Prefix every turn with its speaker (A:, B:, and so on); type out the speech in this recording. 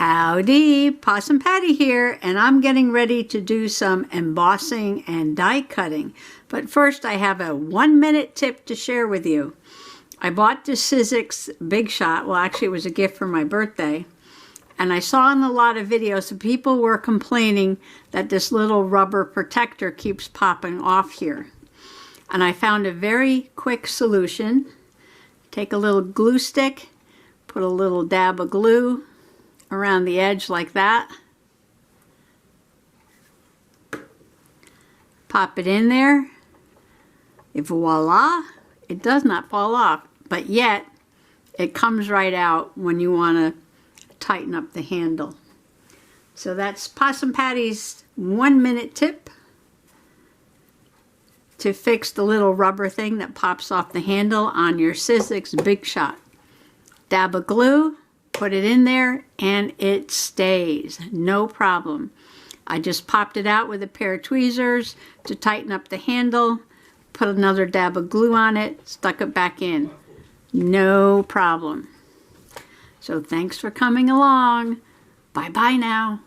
A: Howdy, Possum Patty here, and I'm getting ready to do some embossing and die cutting. But first I have a 1-minute tip to share with you. I bought this Sizzix Big Shot, well actually it was a gift for my birthday, and I saw in a lot of videos that people were complaining that this little rubber protector keeps popping off here. And I found a very quick solution. Take a little glue stick, put a little dab of glue around the edge like that. Pop it in there. And voila, it does not fall off, but yet it comes right out when you want to tighten up the handle. So that's Possum Patty's 1-minute tip to fix the little rubber thing that pops off the handle on your Sizzix Big Shot. Dab of glue, put it in there, and it stays, no problem. I just popped it out with a pair of tweezers to tighten up the handle, put another dab of glue on it, stuck it back in. No problem. So thanks for coming along. Bye-bye now.